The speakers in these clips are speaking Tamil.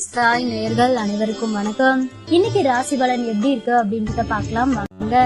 சாய் நேயர்கள் அனைவருக்கும் வணக்கம். இன்னைக்கு ராசி பலன் எப்படி இருக்கு அப்படின்றத பார்க்கலாம் வாங்க.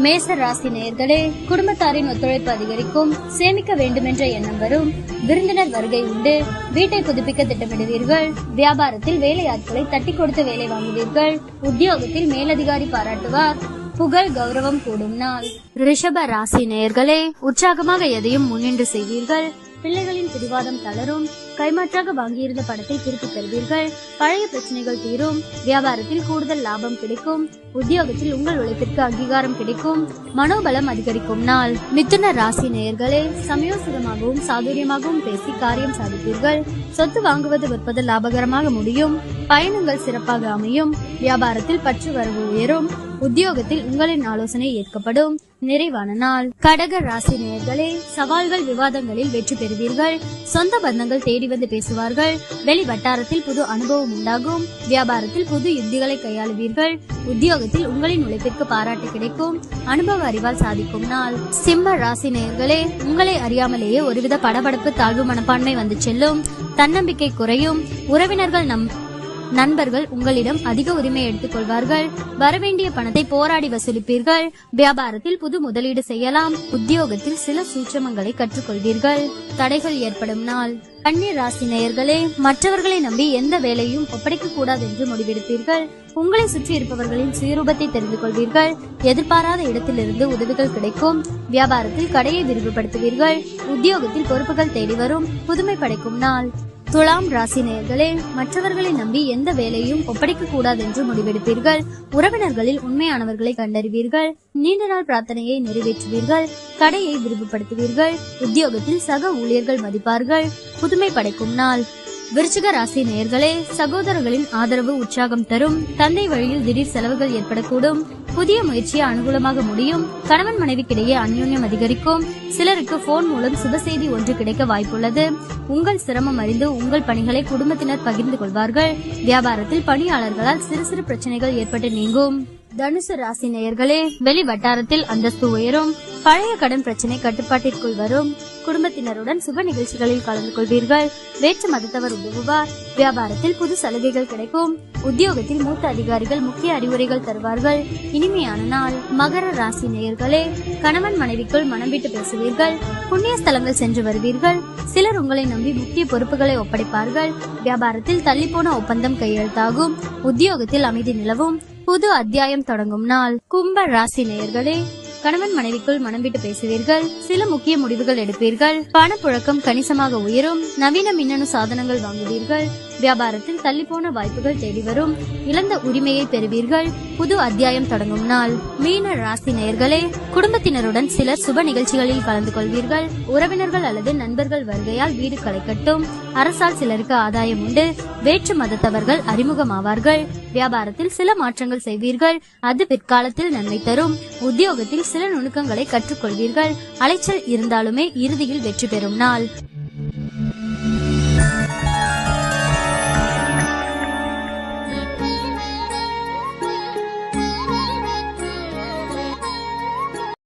மேச ராசி நேயர்களே, குடும்பத்தாரின் ஒத்துழைப்பு அதிகரிக்கும், சேமிக்க வேண்டுமென்ற எண்ணம் வரும், விருந்தினர் வருகை உண்டு, வீட்டை புதுப்பிக்க திட்டமிடுவீர்கள், வியாபாரத்தில் வேலையாட்களை தட்டி கொடுத்து வேலை வாங்குவீர்கள், உத்தியோகத்தில் மேலதிகாரி பாராட்டுவார், புகழ் கௌரவம் கூடும் நாள். ரிஷப ராசி நேயர்களே, உற்சாகமாக எதையும் முன்னின்று செய்வீர்கள், பிள்ளைகளின் பிடிவாதம் தளரும், கைமாற்றாக வாங்கியிருந்த பணத்தை திருப்பி தருவீர்கள், பழைய பிரச்சனைகள் தீரும், வியாபாரத்தில் கூடுதல் லாபம் கிடைக்கும், உத்தியோகத்தில் உங்கள் உழைப்பிற்கு அங்கீகாரம் கிடைக்கும், மனோபலம் அதிகரிக்கும் நாள். மிதுன ராசி நேயர்களே, சமயோசிதமாகவும் சாதுரியமாகவும் பேசி காரியம் சாதிப்பீர்கள், சொத்து வாங்குவது விற்பது லாபகரமாக முடியும், பயணங்கள் சிறப்பாக அமையும், வியாபாரத்தில் பற்று வரவு உயரும், உத்தியோகத்தில் உங்களின் ஆலோசனை ஏற்கப்படும், நிறைவான நாள். கடக ராசி நேயர்களே, சவால்கள் விவாதங்களில் வெற்றி பெறுவீர்கள், சொந்த பந்தங்கள் தேடி வந்து பேசுவார்கள், வெளி வட்டாரத்தில் புது அனுபவம் உண்டாகும், வியாபாரத்தில் புது யுக்திகளை கையாளுவீர்கள், உத்தியோகத்தில் உங்களின் உழைப்பிற்கு பாராட்டு கிடைக்கும், அனுபவ அறிவால் சாதிக்கும் நாள். சிம்ம ராசி நேயர்களே, உங்களை அறியாமலேயே ஒருவித படபடப்பு தாழ்வு மனப்பான்மை வந்து செல்லும், தன்னம்பிக்கை குறையும், உறவினர்கள் நண்பர்கள் உங்களிடம் அதிக உரிமை எடுத்துக் கொள்வார்கள், வரவேண்டிய பணத்தை போராடி வசூலிப்பீர்கள், வியாபாரத்தில் புது முதலீடு செய்யலாம், உத்தியோகத்தில் சில சூட்சமங்களை கற்றுக்கொள்வீர்கள், தடைகள் ஏற்படும் நாள். கன்னி ராசி நேயர்களே, மற்றவர்களை நம்பி எந்த வேலையும் ஒப்படைக்க கூடாது என்று முடிவெடுப்பீர்கள், உங்களை சுற்றி இருப்பவர்களின் சுயரூபத்தை தெரிந்து கொள்வீர்கள், எதிர்பாராத இடத்திலிருந்து உதவிகள் கிடைக்கும், வியாபாரத்தில் கடையை விரிவுபடுத்துவீர்கள், உத்தியோகத்தில் பொறுப்புகள் தேடி வரும், புதுமை படைக்கும் நாள். துலாம் ராசி நேயர்களே, மற்றவர்களை நம்பி எந்த வேலையும் ஒப்படைக்க கூடாது என்று முடிவெடுப்பீர்கள், உறவினர்களில் உண்மையானவர்களை கண்டறிவீர்கள், நீண்ட நாள் பிரார்த்தனையை நிறைவேற்றுவீர்கள், கடையை விரிவுபடுத்துவீர்கள், உத்தியோகத்தில் சக ஊழியர்கள் மதிப்பார்கள், புதுமை படைக்கும் நாள். விருச்சிக ராசி நேயர்களே, சகோதரர்களின் ஆதரவு உற்சாகம் தரும், தந்தை வழியில் திடீர் செலவுகள் ஏற்படக்கூடும், புதிய முயற்சியை அனுகூலமாக முடியும், கணவன் மனைவிக்கிடையே அந்யோன்யம் அதிகரிக்கும், சிலருக்கு போன் மூலம் சுப செய்தி ஒன்று கிடைக்க வாய்ப்புள்ளது, உங்கள் சிரமம் அறிந்து உங்கள் பணிகளை குடும்பத்தினர் பகிர்ந்து கொள்வார்கள், வியாபாரத்தில் பணியாளர்களால் சிறு சிறு பிரச்சனைகள் ஏற்பட்டு நீங்கும். தனுசு ராசி நேயர்களே, வெளி வட்டாரத்தில் அந்தஸ்து உயரும், பழைய கடன் பிரச்சனை கட்டுப்பாட்டிற்குள் வரும், குடும்பத்தினருடன் சுப நிகழ்ச்சிகளில் கலந்து கொள்வீர்கள், வேற்று மதத்தவர் உதவுவார், வியாபாரத்தில் புது சலுகைகள் கிடைக்கும், உத்தியோகத்தில் மூத்த அதிகாரிகள் முக்கிய அறிவுரைகள் தருவார்கள், இனிமையான நாள். மகர ராசி நேயர்களே, கணவன் மனைவிக்குள் மனம் விட்டு பேசுவீர்கள், புண்ணிய ஸ்தலங்கள் சென்று வருவீர்கள், சிலர் உங்களை நம்பி முக்கிய பொறுப்புகளை ஒப்படைப்பார்கள், வியாபாரத்தில் தள்ளிப்போன ஒப்பந்தம் கையெழுத்தாகும், உத்தியோகத்தில் அமைதி நிலவும், புது அத்தியாயம் தொடங்கும் நாள். கும்ப ராசி நேயர்களே, கணவன் மனைவிக்குள் மனம் விட்டு பேசுவீர்கள், சில முக்கிய முடிவுகள் எடுப்பீர்கள், பணப்புழக்கம் கணிசமாக உயரும், நவீன மின்னணு சாதனங்கள் வாங்குவீர்கள், வியாபாரத்தில் தள்ளிப்போன வாய்ப்புகள் தேடி வரும், இழந்த உரிமையை பெறுவீர்கள், புது அத்தியாயம் தொடங்கும் நாள். மீன ராசி நேயர்களே, குடும்பத்தினருடன் சிலர் சுப நிகழ்ச்சிகளில் கலந்து கொள்வீர்கள், உறவினர்கள் அல்லது நண்பர்கள் வருகையால் வீடு களை கட்டும், அரசால் சிலருக்கு ஆதாயம் உண்டு, வேற்று மதத்தவர்கள் அறிமுகமாவார்கள், வியாபாரத்தில் சில மாற்றங்கள் செய்வீர்கள், அது பிற்காலத்தில் நன்மை தரும், உத்தியோகத்தில் சில நுணுக்கங்களை கற்றுக்கொள்வீர்கள், அலைச்சல் இருந்தாலுமே இறுதியில் வெற்றி பெறும் நாள்.